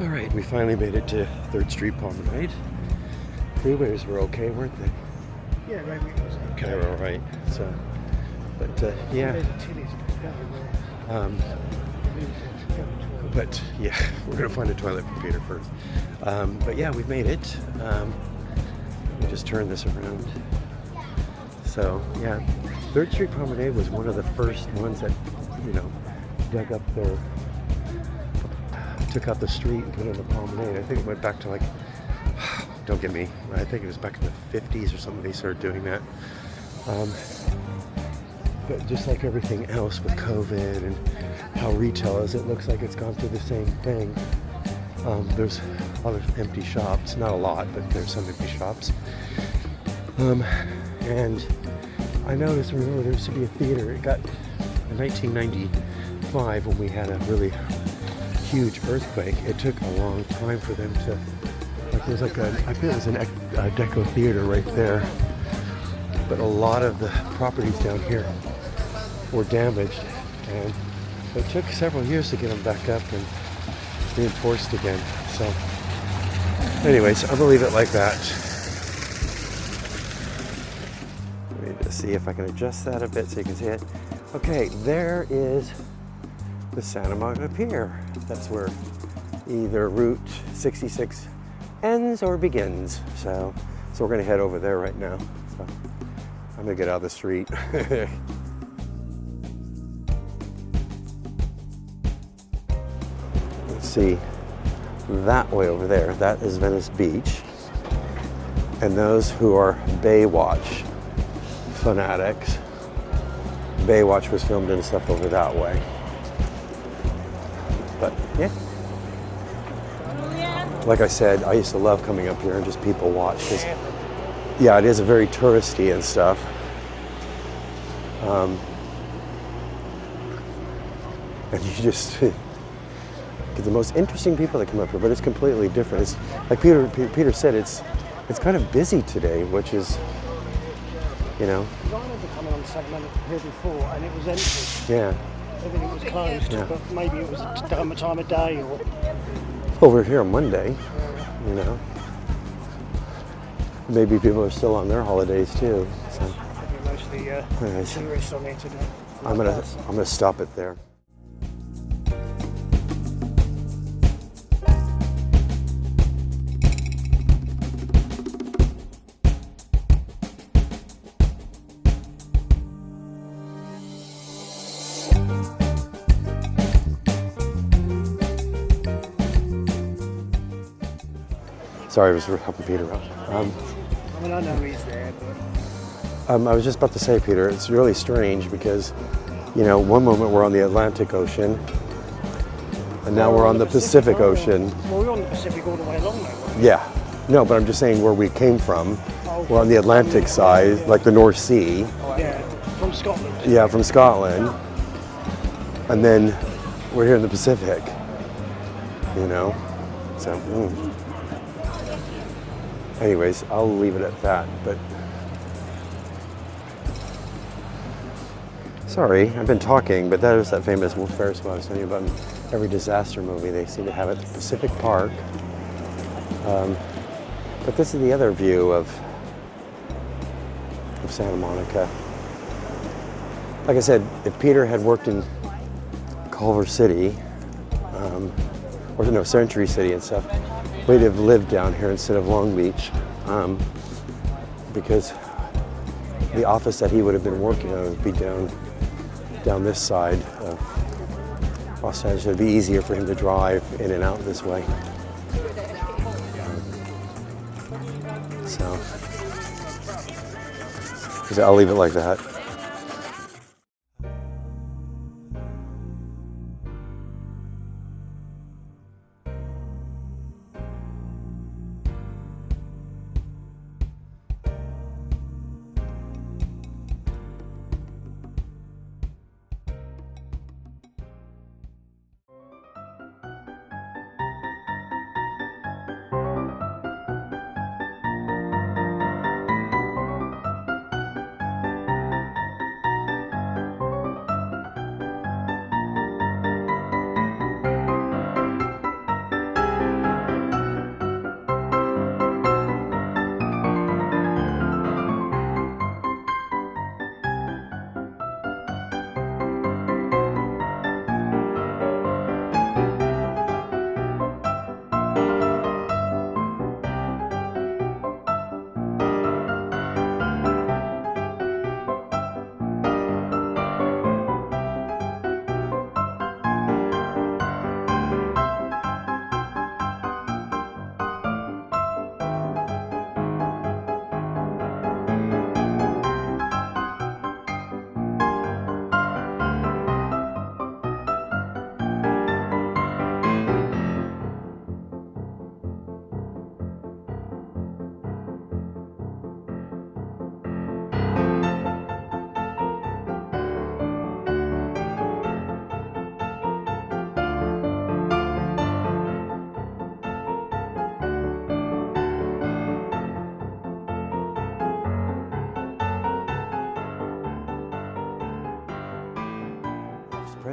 All right, we finally made it to 3rd Street Promenade. Freeways were okay, weren't they? Yeah, maybe it was okay. Kind of all right. So, but yeah. But yeah, we're gonna find a toilet for Peter first. But yeah, we've made it. We just turned this around. So yeah, 3rd Street Promenade was one of the first ones that, you know, dug up their, took out the street and put in a promenade. I think it went back to like, don't get me, I think it was back in the 50s or something they started doing that. But just like everything else with COVID and how retail is, it looks like it's gone through the same thing. There's other empty shops, not a lot, but there's some empty shops. And I noticed, remember, there used to be a theater. It got, in 1995, when we had a really huge earthquake, it took a long time for them to, like, there's like a, I think it was a Deco theater right there. But a lot of the properties down here were damaged, and it took several years to get them back up and reinforced again. So anyways, I'm gonna leave it like that. Let me just see if I can adjust that a bit so you can see it. Okay, there is the Santa Monica Pier. That's where either Route 66 ends or begins. So we're gonna head over there right now. So I'm gonna get out of the street. Let's see, that way over there, that is Venice Beach. And those who are Baywatch fanatics, Baywatch was filmed and stuff over that way. But yeah. Like I said, I used to love coming up here and just people watch. 'Cause, yeah, it is a very touristy and stuff. And you just get the most interesting people that come up here, but it's completely different. It's like Peter said, it's kind of busy today, which is, you know. I remember coming on Santa Monica Pier before, and it was empty. Yeah. Everything was closed, Yeah. but maybe it was a time of day or. Well, we're here on Monday, you know. Maybe people are still on their holidays too. So. Mostly tourists on here today. I'm gonna stop it there. Sorry, I was helping Peter out. I mean, I know he's there, but... I was just about to say, Peter, it's really strange because, you know, one moment we're on the Atlantic Ocean, and now we're on the Pacific Ocean. Well, we're on the Pacific all the way along, though. Yeah. No, but I'm just saying where we came from. We're on the Atlantic side, like the North Sea. Yeah, from Scotland. Yeah, from Scotland. And then we're here in the Pacific, you know? So, anyways, I'll leave it at that, but sorry, I've been talking, but that is that famous Ferris wheel I was telling you about in every disaster movie. They seem to have it at the Pacific Park. But this is the other view of Santa Monica. Like I said, if Peter had worked in Culver City, or no, Century City and stuff, we'd have lived down here instead of Long Beach, because the office that he would have been working on would be down this side of Los Angeles. It'd be easier for him to drive in and out this way. So I'll leave it like that.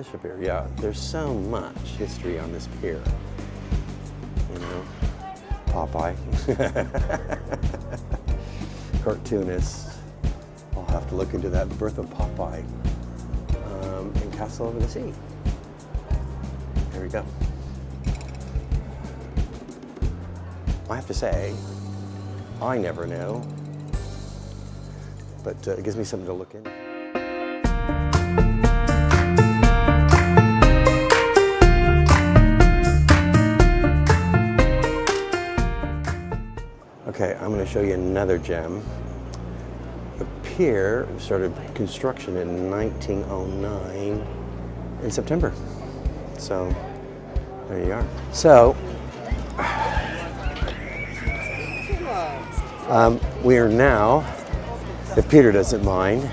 pressure pier. Yeah, there's so much history on this pier. You know, Popeye, cartoonists. I'll have to look into that birth of Popeye and Castle Over the Sea. There we go. I have to say, I never know, but it gives me something to look into. Okay, I'm going to show you another gem. The pier started construction in 1909 in September. So there you are. So we are now, if Peter doesn't mind,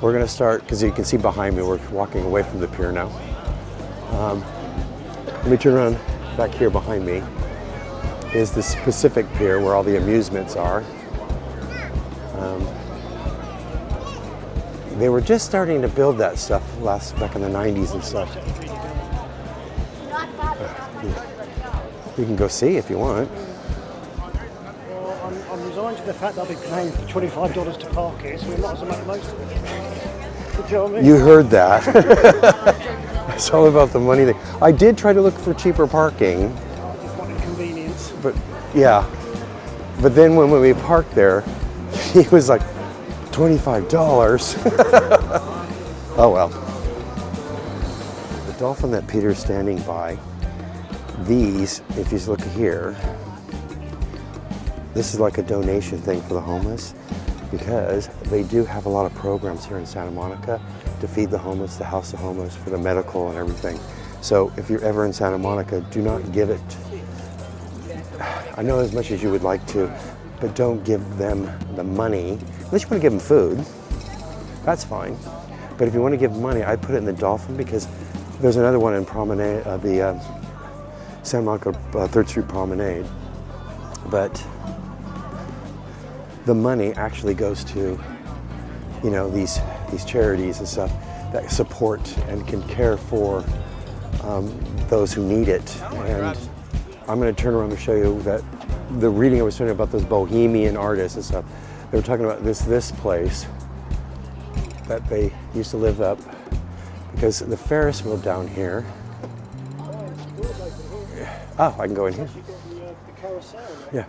we're going to start, because you can see behind me, we're walking away from the pier now. Let me turn around. Back here behind me is the Pacific Pier where all the amusements are. They were just starting to build that stuff back in the 90s and stuff. You can go see if you want. Well, I'm resigned to the fact that I'll be paying $25 to park here, so we might as well make the most of it. Do you know what I mean? You heard that. It's all about the money thing. I did try to look for cheaper parking. Just wanted convenience. But yeah, but then when we parked there, he was like, $25. Oh well. The dolphin that Peter's standing by, these, if you look here, this is like a donation thing for the homeless, because they do have a lot of programs here in Santa Monica to feed the homeless, to house the homeless, for the medical and everything. So if you're ever in Santa Monica, do not give it, I know as much as you would like to, but don't give them the money. Unless you want to give them food, that's fine. But if you want to give money, I put it in the Dolphin, because there's another one in Promenade, the Santa Monica 3rd Street Promenade. But the money actually goes to, you know, these charities and stuff that support and can care for those who need it. And I'm going to turn around and show you that the reading I was talking about, those bohemian artists and stuff. They were talking about this place that they used to live up, because the Ferris wheel down here. Oh, I can go in here. The carousel. Yeah.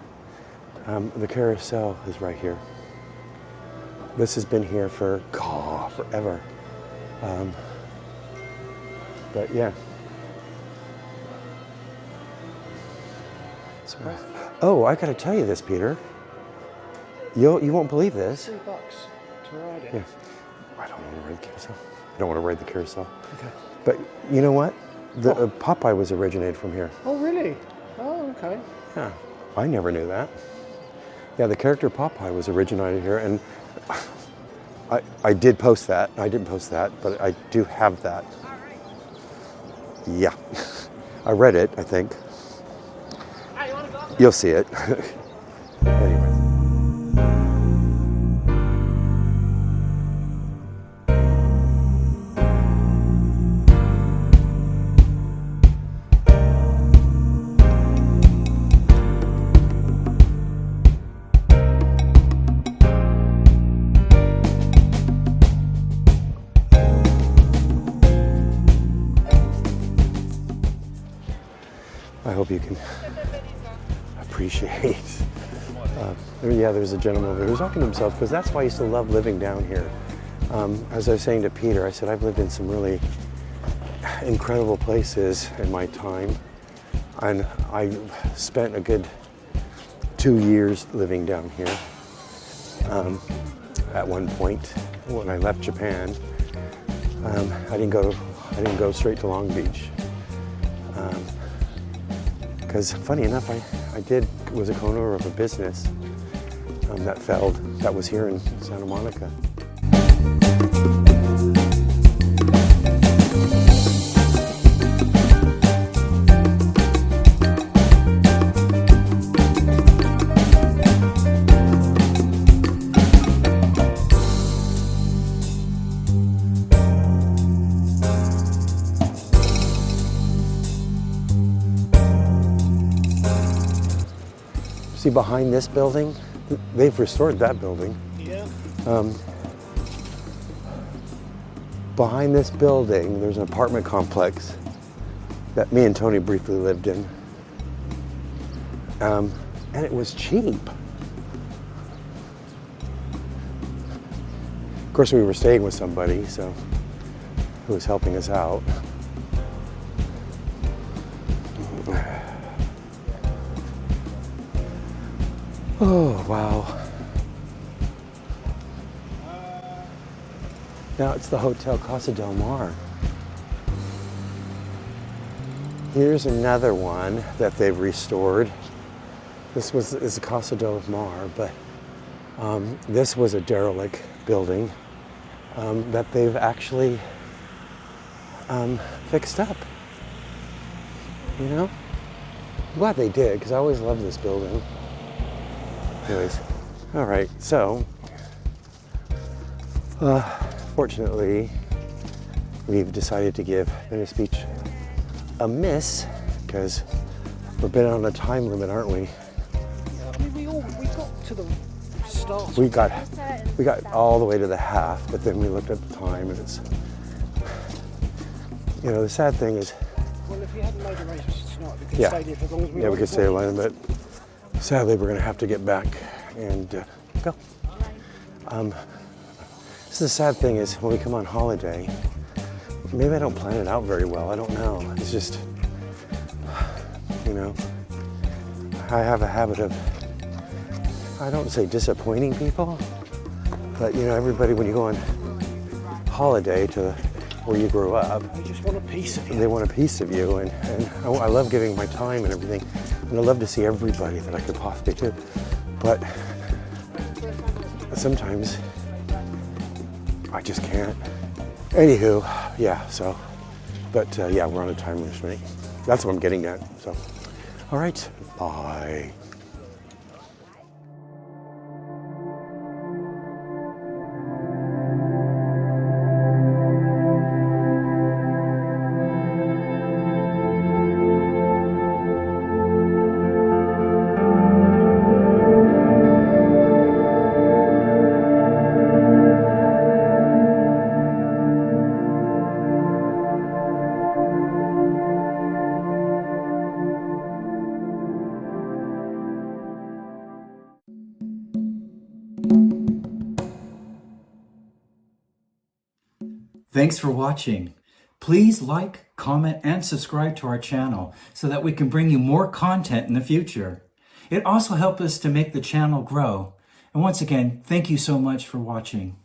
The carousel is right here. This has been here for forever. But yeah. Oh, I gotta tell you this, Peter. You won't believe this. $3 to ride it. Yes. I don't want to ride the carousel. I don't want to ride the carousel. Okay. But you know what? The Popeye was originated from here. Oh, really? Oh, okay. Yeah, I never knew that. Yeah, the character Popeye was originated here, and I did post that. I didn't post that, but I do have that. Yeah, I read it, I think. You'll see it. Anyways. I hope you can appreciate. Yeah, there's a gentleman over there who's talking to himself, because that's why I used to love living down here. As I was saying to Peter, I said I've lived in some really incredible places in my time, and I spent a good 2 years living down here. At one point, when I left Japan, I didn't go straight to Long Beach. Because funny enough, I was a co-owner of a business that failed, that was here in Santa Monica. See behind this building? They've restored that building. Yeah. Behind this building, there's an apartment complex that me and Tony briefly lived in. And it was cheap. Of course, we were staying with somebody, so who was helping us out. Oh, wow. Now it's the Hotel Casa del Mar. Here's another one that they've restored. This is the Casa del Mar, but this was a derelict building that they've actually fixed up. You know? I'm glad they did, because I always loved this building. Anyways, all right, so fortunately, we've decided to give Venice Beach a miss, because we're a bit on a time limit, aren't we? I mean, we got to the start. We got all the way to the half, but then we looked at the time, and it's, you know, the sad thing is. Well, if we hadn't made arrangements tonight, we could Yeah. stay here for as long as we Yeah, we wanted. could stay alone, but sadly we're going to have to get back and go. So the sad thing is when we come on holiday, maybe I don't plan it out very well. I don't know. It's just, you know, I have a habit of, I don't say disappointing people, but you know, everybody when you go on holiday to where you grew up, They just want a piece of you. they want a piece of you, and I love giving my time and everything, and I love to see everybody that I could possibly do, but sometimes I just can't. Anywho, yeah, so, but yeah, we're on a time restraint. That's what I'm getting at, so. All right, bye. Thanks for watching. Please like, comment, and subscribe to our channel so that we can bring you more content in the future. It also helps us to make the channel grow. And once again, thank you so much for watching.